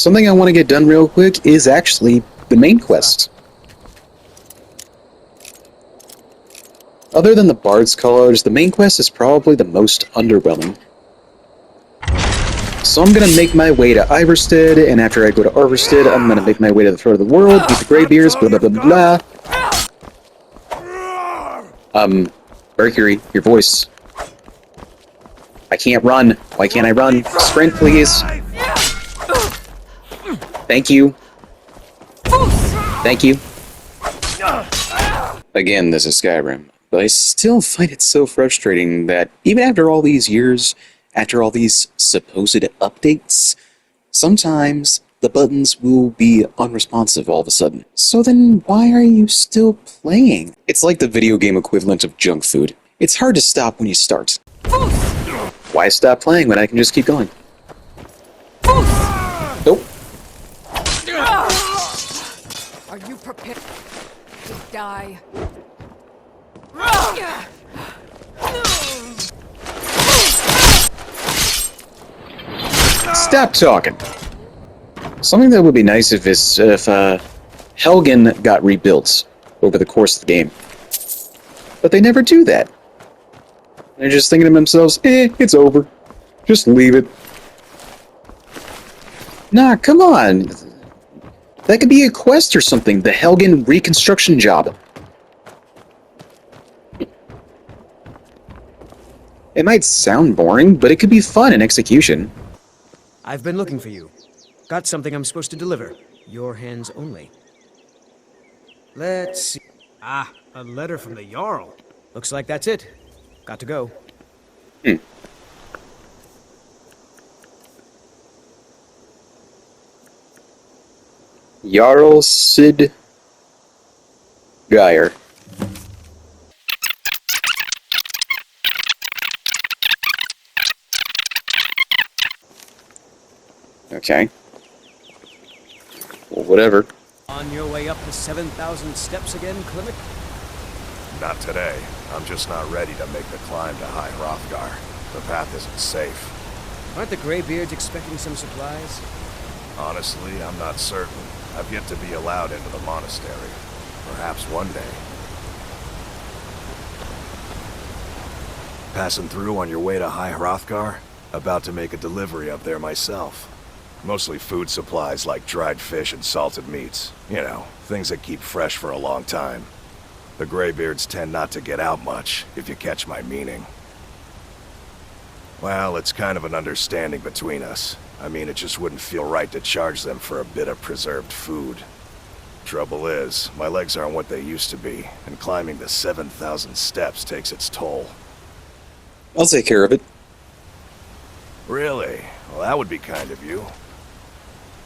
something I want to get done real quick is actually the main quest. Other than the Bard's College, the main quest is probably the most underwhelming. So I'm gonna make my way to Iverstead, and after I go to Iverstead, I'm gonna make my way to the Throat of the World, beat the Greybeards, blah blah blah blah. Mercury, your voice. I can't run. Why can't I run? Sprint, please. Thank you. Thank you. Again, this is Skyrim, but I still find it so frustrating that even after all these years, after all these supposed updates, sometimes the buttons will be unresponsive all of a sudden. So then why are you still playing? It's like the video game equivalent of junk food. It's hard to stop when you start. Why stop playing when I can just keep going? Nope. Are you prepared to die? Stop talking. Something that would be nice if Helgen got rebuilt over the course of the game. But they never do that. They're just thinking to themselves, it's over. Just leave it. Nah, come on. That could be a quest or something, the Helgen reconstruction job. It might sound boring, but it could be fun in execution. I've been looking for you. Got something I'm supposed to deliver. Your hands only. Let's see. Ah, a letter from the Jarl. Looks like that's it. Got to go. Jarl Sid Geir. Okay. Well, whatever. On your way up the 7,000 steps again, Clement? Not today. I'm just not ready to make the climb to High Hrothgar. The path isn't safe. Aren't the Greybeards expecting some supplies? Honestly, I'm not certain. I've yet to be allowed into the monastery. Perhaps one day. Passing through on your way to High Hrothgar? About to make a delivery up there myself. Mostly food supplies like dried fish and salted meats. You know, things that keep fresh for a long time. The Greybeards tend not to get out much, if you catch my meaning. Well, it's kind of an understanding between us. I mean, it just wouldn't feel right to charge them for a bit of preserved food. Trouble is, my legs aren't what they used to be, and climbing the 7,000 steps takes its toll. I'll take care of it. Really? Well, that would be kind of you.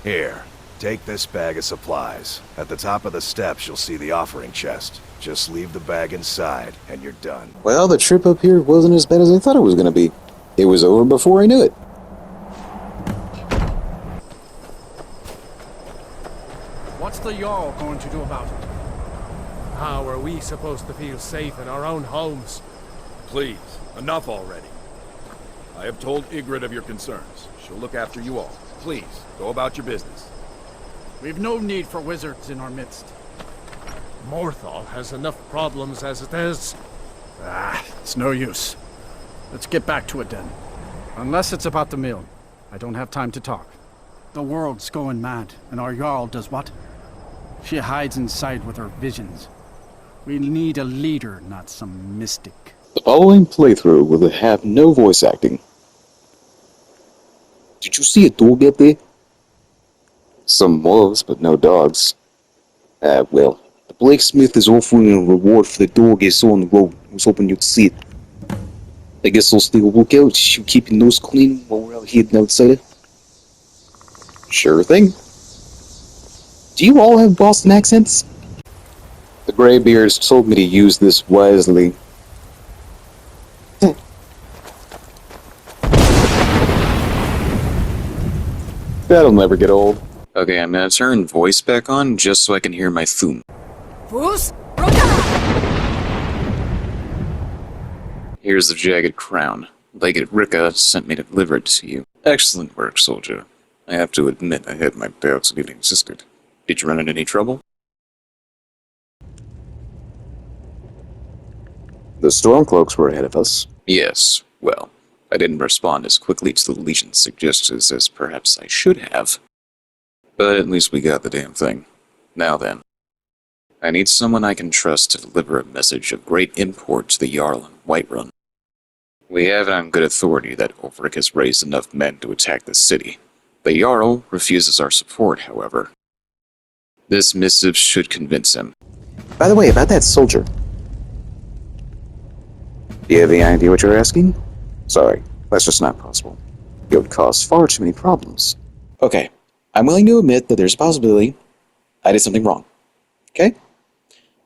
Here, take this bag of supplies. At the top of the steps, you'll see the offering chest. Just leave the bag inside, and you're done. Well, the trip up here wasn't as bad as I thought it was going to be. It was over before I knew it. What's the Jarl going to do about it? How are we supposed to feel safe in our own homes? Please, enough already. I have told Ygritte of your concerns. She'll look after you all. Please, go about your business. We've no need for wizards in our midst. Morthal has enough problems as it is. It's no use. Let's get back to it then. Unless it's about the mill. I don't have time to talk. The world's going mad, and our Jarl does what? She hides inside with her visions. We need a leader, not some mystic. The following playthrough will have no voice acting. Did you see a dog out there? Some wolves, but no dogs. Well, the blacksmith is offering a reward for the dog I saw on the road. I was hoping you'd see it. I guess I'll stay a lookout. You keep your nose clean while we're out here outside. Sure thing. Do you all have Boston accents? The Greybeards told me to use this wisely. That'll never get old. Okay, I'm gonna turn voice back on just so I can hear my thum. Here's the jagged crown. Legate Rika sent me to deliver it to you. Excellent work, soldier. I have to admit I had my doubts it even existed. Did you run into any trouble? The Stormcloaks were ahead of us. Yes, well, I didn't respond as quickly to the Legion's suggestions as perhaps I should have. But at least we got the damn thing. Now then, I need someone I can trust to deliver a message of great import to the Jarl in Whiterun. We have it on good authority that Ulfric has raised enough men to attack the city. The Jarl refuses our support, however. This missive should convince him. By the way, about that soldier. Do you have any idea what you're asking? Sorry, that's just not possible. It would cause far too many problems. Okay, I'm willing to admit that there's a possibility I did something wrong. Okay?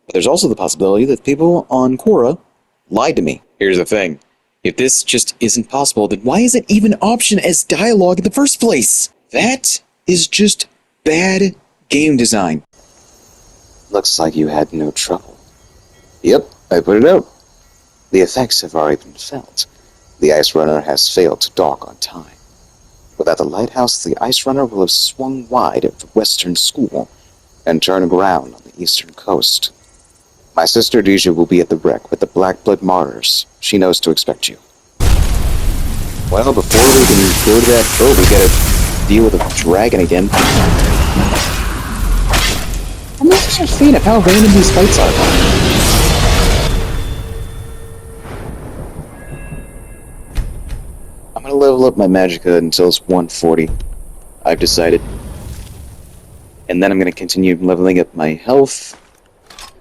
But there's also the possibility that people on Quora lied to me. Here's the thing. If this just isn't possible, then why is it even an option as dialogue in the first place? That is just bad game design. Looks like you had no trouble. Yep, I put it out. The effects have already been felt. The Ice Runner has failed to dock on time. Without the lighthouse, the Ice Runner will have swung wide of the western school and turned aground on the eastern coast. My sister Deja will be at the wreck with the Black Blood Martyrs. She knows to expect you. Well, before we can go to that boat, we gotta deal with a dragon again. I'm not such a fan of how random these fights are. I'm gonna level up my magicka until it's 140. I've decided. And then I'm gonna continue leveling up my health,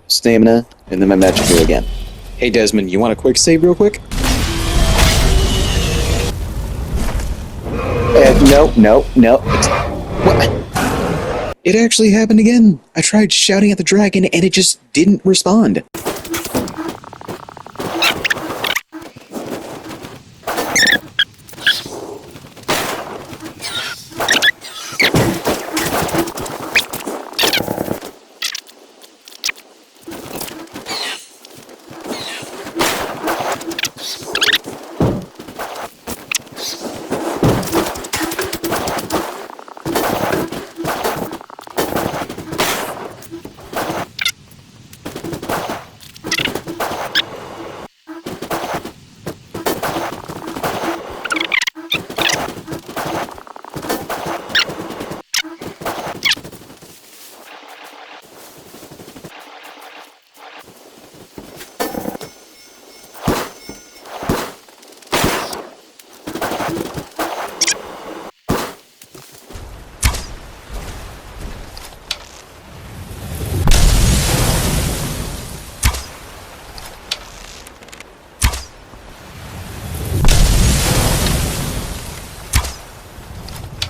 stamina, and then my magicka again. Hey Desmond, you want a quick save real quick? No. What? It actually happened again. I tried shouting at the dragon and it just didn't respond.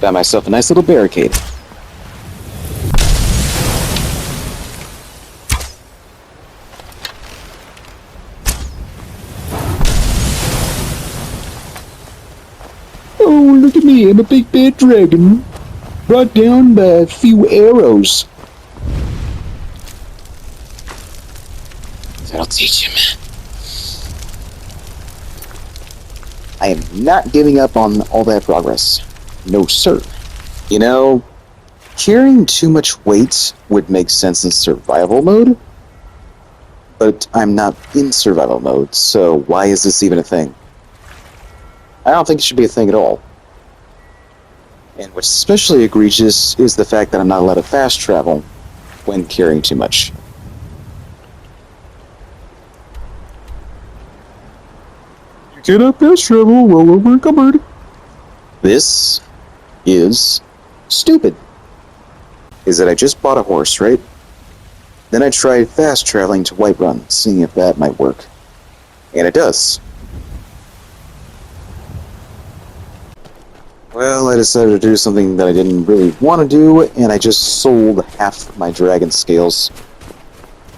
Found myself a nice little barricade. Oh, look at me, I'm a big bad dragon. Brought down by a few arrows. That'll teach him. I am not giving up on all that progress. No, sir. You know, carrying too much weight would make sense in survival mode, but I'm not in survival mode, so why is this even a thing? I don't think it should be a thing at all. And what's especially egregious is the fact that I'm not allowed to fast travel when carrying too much. You cannot fast travel while overencumbered. This is stupid. Is that I just bought a horse, right? Then I tried fast traveling to Whiterun, seeing if that might work. And it does. Well, I decided to do something that I didn't really want to do, and I just sold half my dragon scales.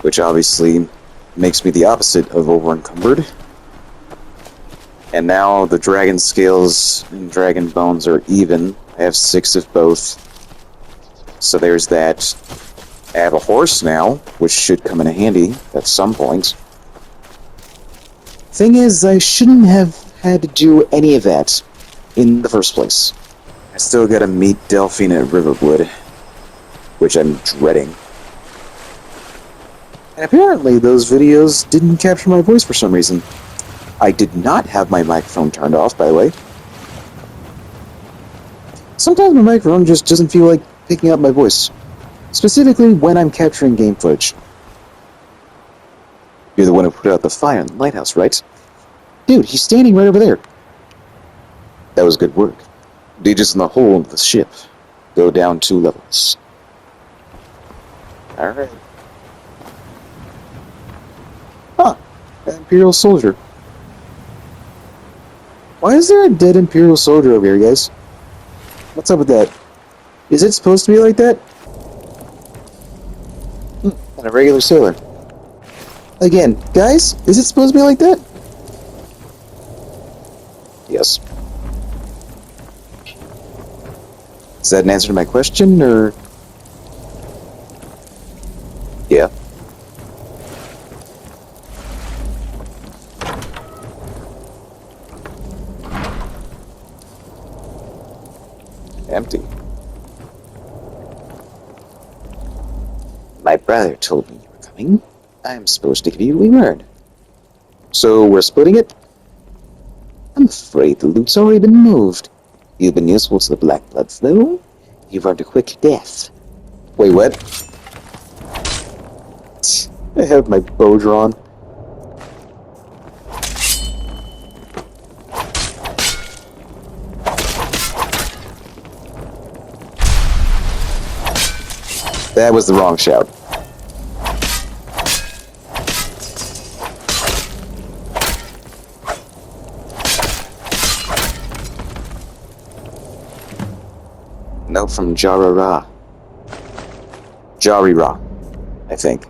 Which obviously makes me the opposite of overencumbered. And now the dragon scales and dragon bones are even. I have 6 of both. So there's that. I have a horse now, which should come in handy at some point. Thing is, I shouldn't have had to do any of that in the first place. I still gotta meet Delphine at Riverwood, which I'm dreading. And apparently those videos didn't capture my voice for some reason. I did not have my microphone turned off, by the way. Sometimes my microphone just doesn't feel like picking up my voice. Specifically when I'm capturing game footage. You're the one who put out the fire in the lighthouse, right? Dude, he's standing right over there. That was good work. Digits in the hull of the ship. Go down 2 levels. Alright. Huh. An Imperial soldier. Why is there a dead Imperial soldier over here, guys? What's up with that? Is it supposed to be like that? And a regular sailor. Again, guys, is it supposed to be like that? Yes. Is that an answer to my question, or...? Yeah. Empty. My brother told me you were coming. I'm supposed to give you a reward. So we're splitting it? I'm afraid the loot's already been moved. You've been useful to the Black Bloods, though. You've earned a quick death. Wait, what? I have my bow drawn. That was the wrong shout. Note from Jarira. Jarira, I think.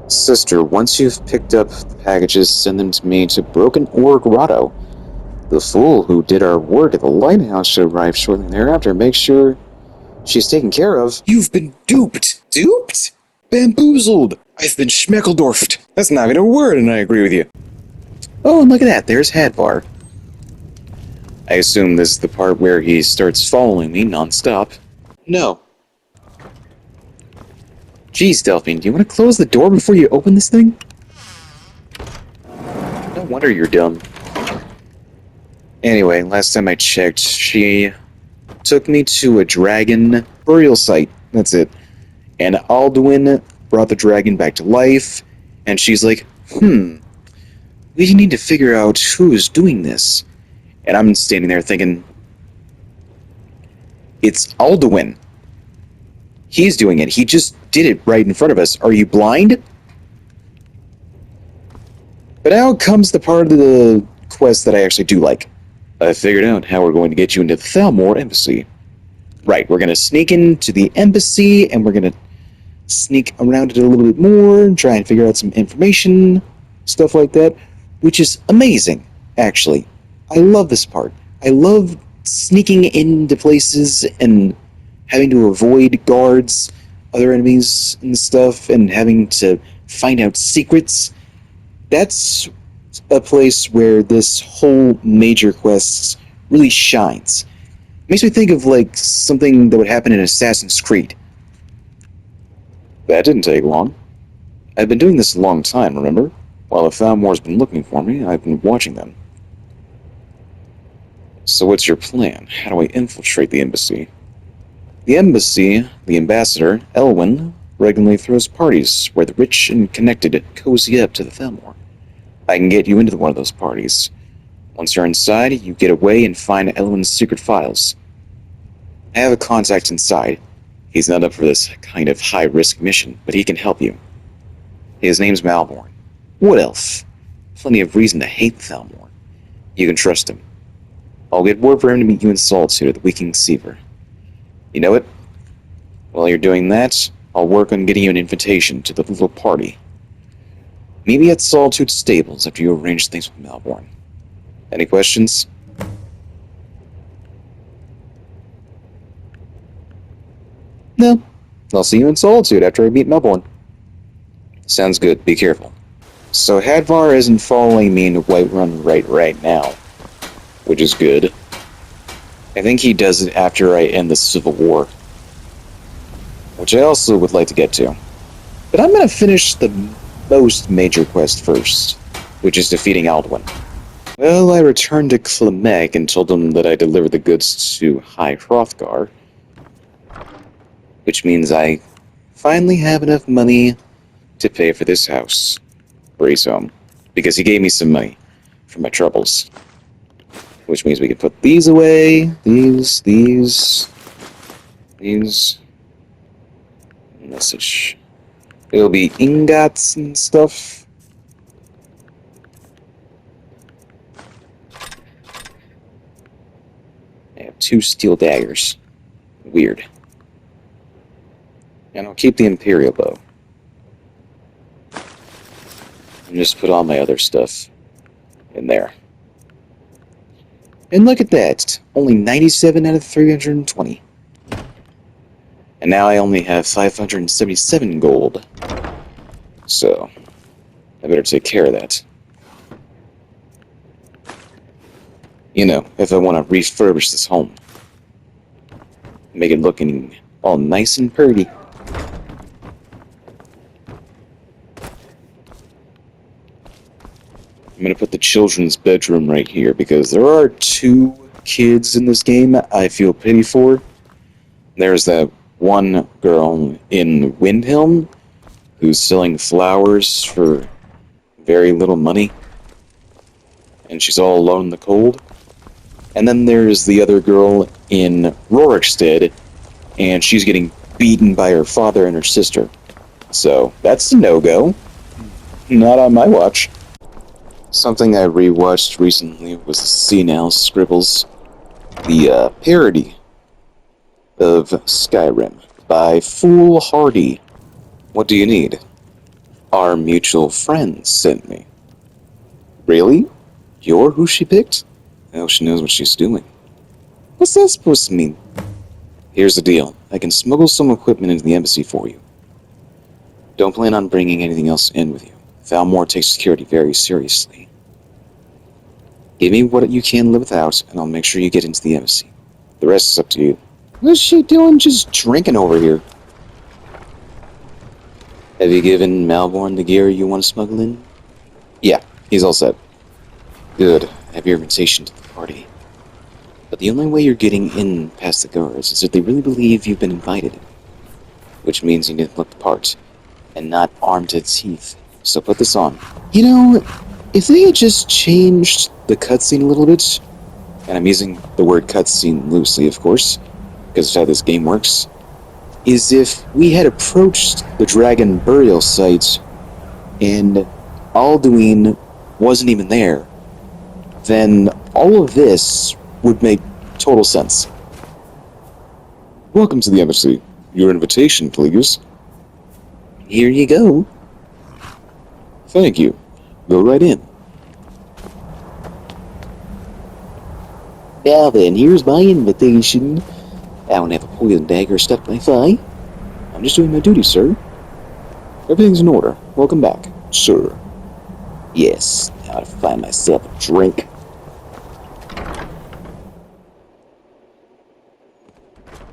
Sister, once you've picked up the packages, send them to me to Broken Ore Grotto. The fool who did our work at the lighthouse should arrive shortly thereafter. Make sure she's taken care of. You've been duped! Duped? Bamboozled! I've been schmeckledorfed. That's not even a word, and I agree with you. Oh, and look at that, there's Hadvar. I assume this is the part where he starts following me non-stop. No. Jeez, Delphine, do you want to close the door before you open this thing? No wonder you're dumb. Anyway, last time I checked, she took me to a dragon burial site. That's it. And Alduin brought the dragon back to life, and she's like, we need to figure out who's doing this. And I'm standing there thinking, it's Alduin. He's doing it. He just did it right in front of us. Are you blind? But now comes the part of the quest that I actually do like. I figured out how we're going to get you into the Thalmor embassy. Right, we're going to sneak into the embassy, and we're going to sneak around it a little bit more, and try and figure out some information, stuff like that, which is amazing, actually. I love this part. I love sneaking into places and having to avoid guards, other enemies and stuff, and having to find out secrets. That's a place where this whole major quest really shines. It makes me think of like something that would happen in Assassin's Creed. That didn't take long. I've been doing this a long time, remember? While the Thalmor's been looking for me, I've been watching them. So what's your plan? How do I infiltrate the embassy? The embassy, the ambassador, Elwyn, regularly throws parties where the rich and connected cozy up to the Thalmor. I can get you into one of those parties. Once you're inside, you get away and find Elwyn's secret files. I have a contact inside. He's not up for this kind of high-risk mission, but he can help you. His name's Malborn. Wood Elf. Plenty of reason to hate Thalmor. You can trust him. I'll get word for him to meet you in Solitude at the Weaking Seaver. You know it? While you're doing that, I'll work on getting you an invitation to the little party. Maybe at Solitude Stables after you arrange things with Malborn. Any questions? No. I'll see you in Solitude after I meet Malborn. Sounds good. Be careful. So Hadvar isn't following me into Whiterun right now, which is good. I think he does it after I end the Civil War, which I also would like to get to. But I'm gonna finish the most major quest first, which is defeating Alduin. Well, I returned to Clemec and told them that I delivered the goods to High Hrothgar, which means I finally have enough money to pay for this house, Breeze Home, because he gave me some money for my troubles. Which means we can put these away, these. Message. It'll be ingots and stuff. I have 2 steel daggers. Weird. And I'll keep the Imperial bow. And just put all my other stuff in there. And look at that. Only 97 out of 320. And now I only have 577 gold. So, I better take care of that. You know, if I want to refurbish this home. Make it looking all nice and pretty. I'm gonna put the children's bedroom right here because there are 2 kids in this game I feel pity for. There's that one girl in Windhelm who's selling flowers for very little money, and she's all alone in the cold. And then there's the other girl in Rorikstead, and she's getting beaten by her father and her sister. So, that's a no-go. Not on my watch. Something I rewatched recently was the Senile Scribbles, the parody of Skyrim by Foolhardy. What do you need? Our mutual friend sent me. Really? You're who she picked? Well, she knows what she's doing. What's that supposed to mean? Here's the deal. I can smuggle some equipment into the embassy for you. Don't plan on bringing anything else in with you. Valmore takes security very seriously. Give me what you can live without, and I'll make sure you get into the embassy. The rest is up to you. What's she doing just drinking over here? Have you given Malborn the gear you want to smuggle in? Yeah, he's all set. Good. I have your invitation to the party. But the only way you're getting in past the guards is if they really believe you've been invited. Which means you need to look the part, and not armed to the teeth. So put this on. You know, if they had just changed the cutscene a little bit, and I'm using the word cutscene loosely, of course, because of how this game works, is if we had approached the dragon burial site and Alduin wasn't even there, then all of this would make total sense. Welcome to the embassy. Your invitation, please. Here you go. Thank you. Go right in. Now then, here's my invitation. I don't have a poison dagger stuck in my thigh. I'm just doing my duty, sir. Everything's in order. Welcome back, sir. Yes, now to find myself a drink.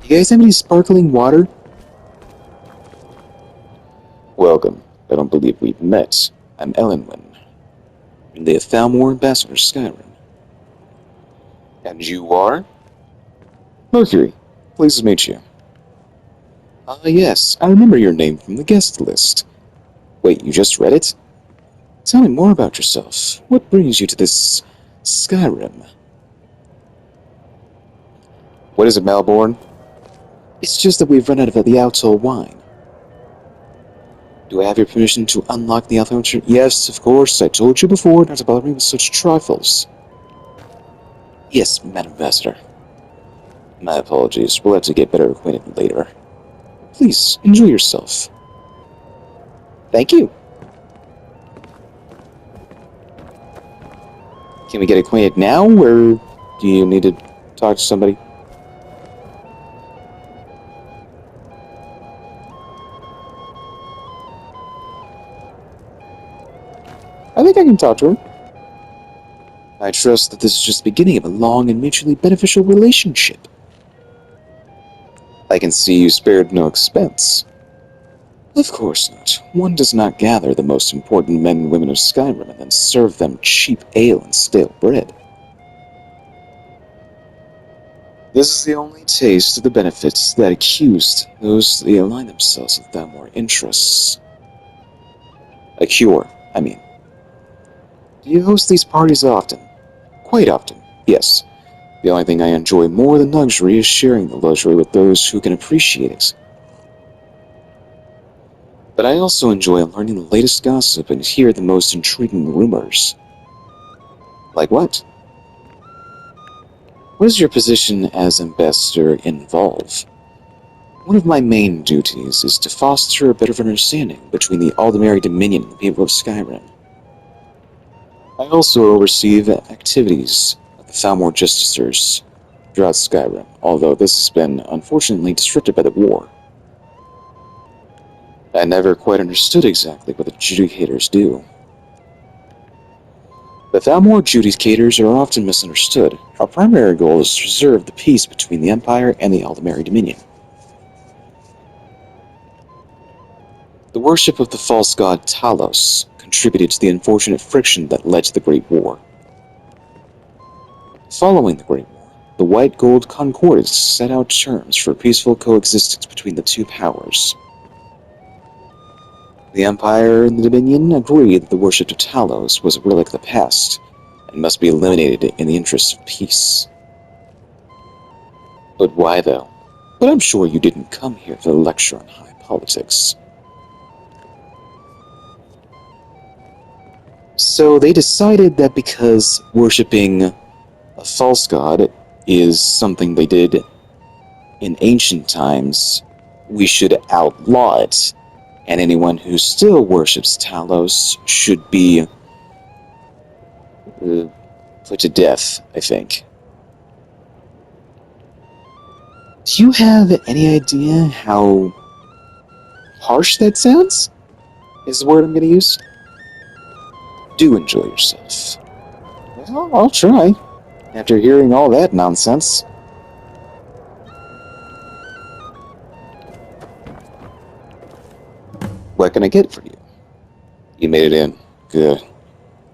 You guys have any sparkling water? Welcome. I don't believe we've met. I'm Elenwyn, the Thalmor Ambassador Skyrim. And you are? Mercury. Pleased to meet you. Ah, yes, I remember your name from the guest list. Wait, you just read it? Tell me more about yourself. What brings you to this Skyrim? What is it, Malborn? It's just that we've run out of the Alto wine. Do I have your permission to unlock the Alto? Yes, of course. I told you before not to bother me with such trifles. Yes, Madam Ambassador. My apologies. We'll have to get better acquainted later. Please, enjoy yourself. Thank you. Can we get acquainted now, or do you need to talk to somebody? can talk to her. I trust that this is just the beginning of a long and mutually beneficial relationship. I can see you spared no expense. Of course not. One does not gather the most important men and women of Skyrim and then serve them cheap ale and stale bread. This is the only taste of the benefits that accused those that align themselves with Thalmor interests. A cure, I mean. Do you host these parties often? Quite often, yes. The only thing I enjoy more than luxury is sharing the luxury with those who can appreciate it. But I also enjoy learning the latest gossip and hear the most intriguing rumors. Like what? What does your position as ambassador involve? One of my main duties is to foster a better understanding between the Aldemary Dominion and the people of Skyrim. I also oversee the activities of the Thalmor Justicers throughout Skyrim, although this has been unfortunately disrupted by the war. I never quite understood exactly what the Judicators do. The Thalmor Judicators are often misunderstood. Our primary goal is to preserve the peace between the Empire and the Aldemary Dominion. The worship of the false god Talos contributed to the unfortunate friction that led to the Great War. Following the Great War, the White Gold Concordance set out terms for peaceful coexistence between the two powers. The Empire and the Dominion agreed that the worship of Talos was a relic of the past and must be eliminated in the interests of peace. But why, though? But I'm sure you didn't come here for the lecture on high politics. So they decided that because worshipping a false god is something they did in ancient times, we should outlaw it, and anyone who still worships Talos should be put to death, I think. Do you have any idea how harsh that sounds? Is the word I'm going to use? Do enjoy yourself. Well, I'll try, after hearing all that nonsense. What can I get for you? You made it in. Good.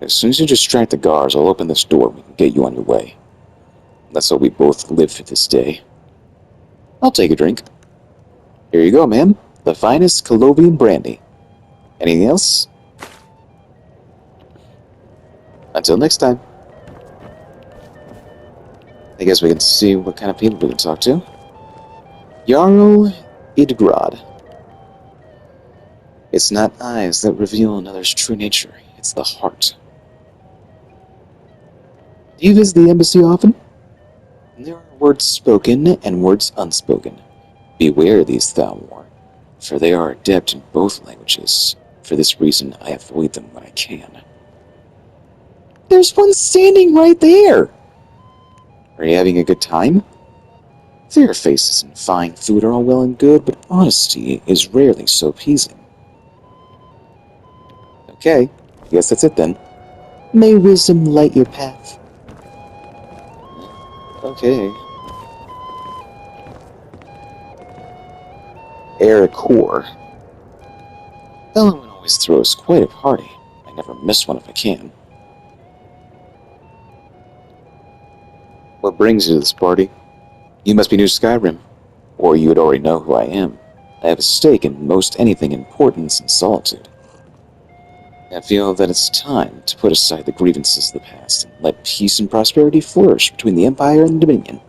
As soon as you distract the guards, I'll open this door and we can get you on your way. Let's hope we both live for this day. I'll take a drink. Here you go, ma'am. The finest Colovian brandy. Anything else? Until next time. I guess we can see what kind of people we can talk to. Jarl Idgrad. It's not eyes that reveal another's true nature, it's the heart. Do you visit the embassy often? There are words spoken and words unspoken. Beware these Thalmor, for they are adept in both languages. For this reason, I avoid them when I can. There's one standing right there! Are you having a good time? Fair faces and fine food are all well and good, but honesty is rarely so pleasing. Okay, I guess that's it then. May wisdom light your path. Okay. Ericore. Element always throws quite a party. I never miss one if I can. What brings you to this party? You must be new to Skyrim, or you would already know who I am. I have a stake in most anything in importance and solitude. I feel that it's time to put aside the grievances of the past and let peace and prosperity flourish between the Empire and the Dominion.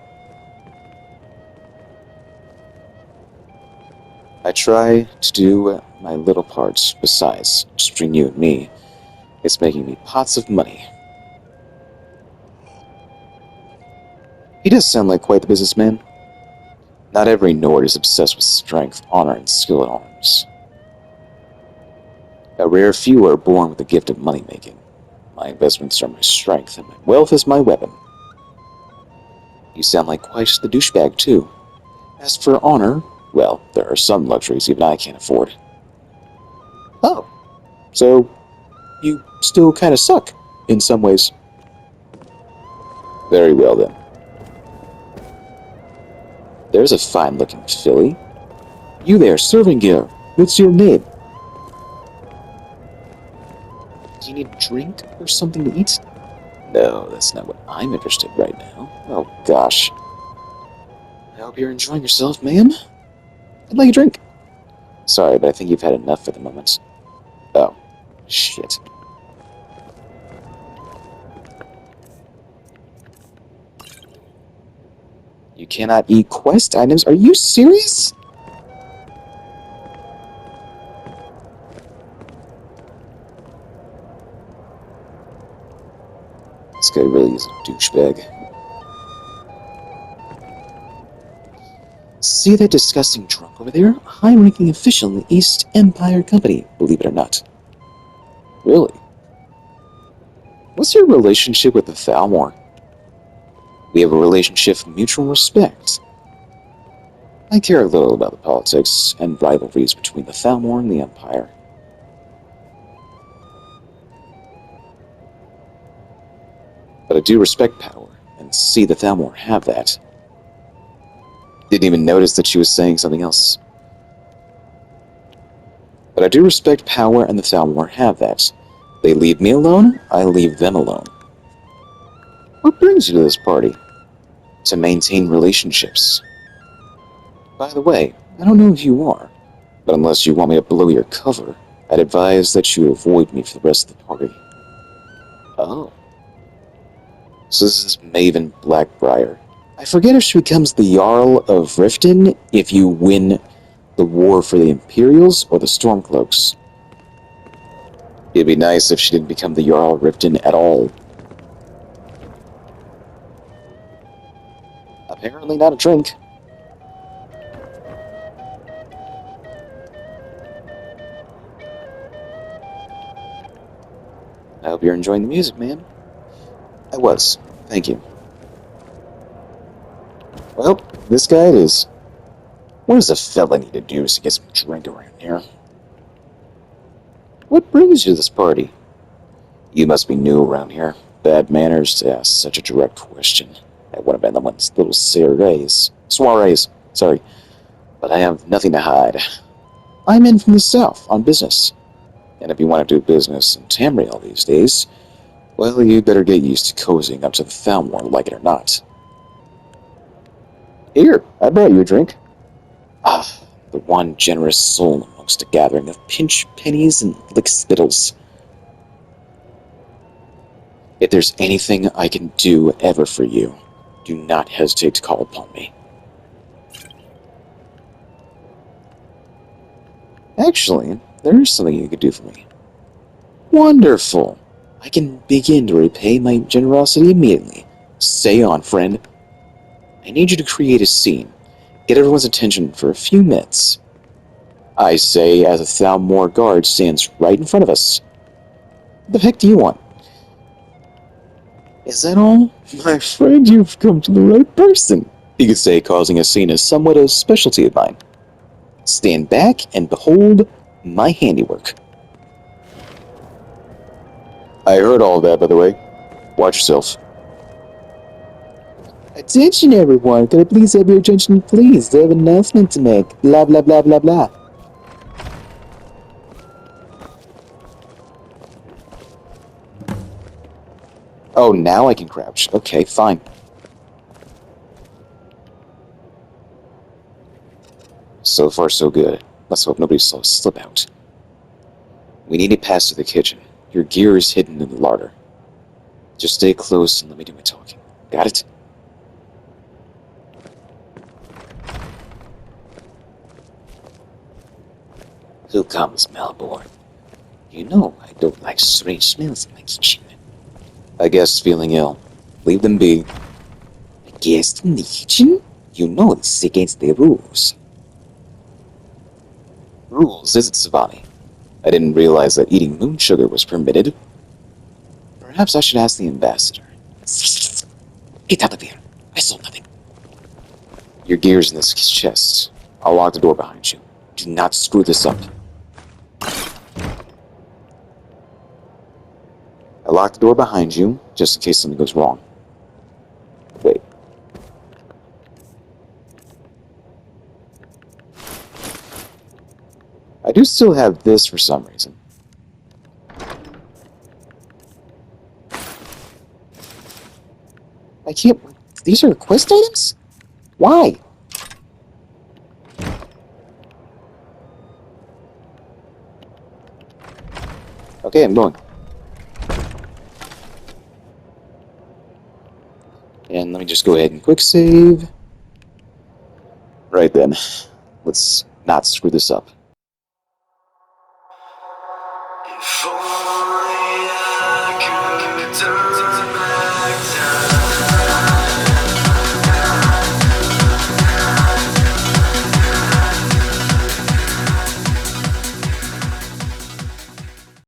I try to do my little parts. Besides, just between you and me, it's making me pots of money. He does sound like quite the businessman. Not every Nord is obsessed with strength, honor, and skill at arms. A rare few are born with the gift of money-making. My investments are my strength, and my wealth is my weapon. You sound like quite the douchebag, too. As for honor, well, there are some luxuries even I can't afford. Oh, so you still kind of suck, in some ways. Very well, then. There's a fine-looking filly. You there, serving girl. What's your name? Do you need a drink or something to eat? No, that's not what I'm interested in right now. Oh, gosh. I hope you're enjoying yourself, ma'am. I'd like a drink. Sorry, but I think you've had enough for the moment. Oh, shit. You cannot eat quest items? Are you serious? This guy really is a douchebag. See that disgusting drunk over there? A high-ranking official in the East Empire Company, believe it or not. Really? What's your relationship with the Thalmor? We have a relationship of mutual respect. I care a little about the politics and rivalries between the Thalmor and the Empire. But I do respect power, and see the Thalmor have that. Didn't even notice that she was saying something else. But I do respect power, and the Thalmor have that. They leave me alone, I leave them alone. What brings you to this party? To maintain relationships. By the way, I don't know who you are, but unless you want me to blow your cover, I'd advise that you avoid me for the rest of the party. Oh. So this is Maven Blackbriar. I forget if she becomes the Jarl of Riften if you win the war for the Imperials or the Stormcloaks. It'd be nice if she didn't become the Jarl of Riften at all. Apparently not a drink. I hope you're enjoying the music, man. I was. Thank you. Well, this guy it is. What does a fella need to do to get some drink around here? What brings you to this party? You must be new around here. Bad manners to ask such a direct question. That would have been the one's little soirees, sorry. But I have nothing to hide. I'm in from the south on business. And if you want to do business in Tamriel these days, well, you better get used to cozying up to the Thalmor, like it or not. Here, I brought you a drink. Ah, the one generous soul amongst a gathering of pinch pennies and lick spittles. If there's anything I can do ever for you, do not hesitate to call upon me. Actually, there is something you could do for me. Wonderful! I can begin to repay my generosity immediately. Stay on, friend. I need you to create a scene. Get everyone's attention for a few minutes. I say as a Thalmor guard stands right in front of us. What the heck do you want? Is that all? My friend, you've come to the right person. You could say causing a scene is somewhat a specialty of mine. Stand back and behold my handiwork. I heard all of that, by the way. Watch yourself. Attention, everyone. Could I please have your attention, please? I have an announcement to make. Blah, blah, blah, blah, blah. Oh, now I can crouch. Okay, fine. So far, so good. Let's hope nobody saw us slip out. We need to pass to the kitchen. Your gear is hidden in the larder. Just stay close and let me do my talking. Got it? Who comes, Malborn? You know I don't like strange smells in my kitchen. A guest feeling ill. Leave them be. A guest in the kitchen? You know this is against the rules. Rules, is it, Savani? I didn't realize that eating moon sugar was permitted. Perhaps I should ask the ambassador. Get out of here. I saw nothing. Your gear's in this chest. I'll lock the door behind you. Do not screw this up. lock the door behind you, just in case something goes wrong. Wait. I do still have this for some reason. I can't... These are quest items? Why? Okay, I'm going. And let me just go ahead and quick save. Right then. Let's not screw this up.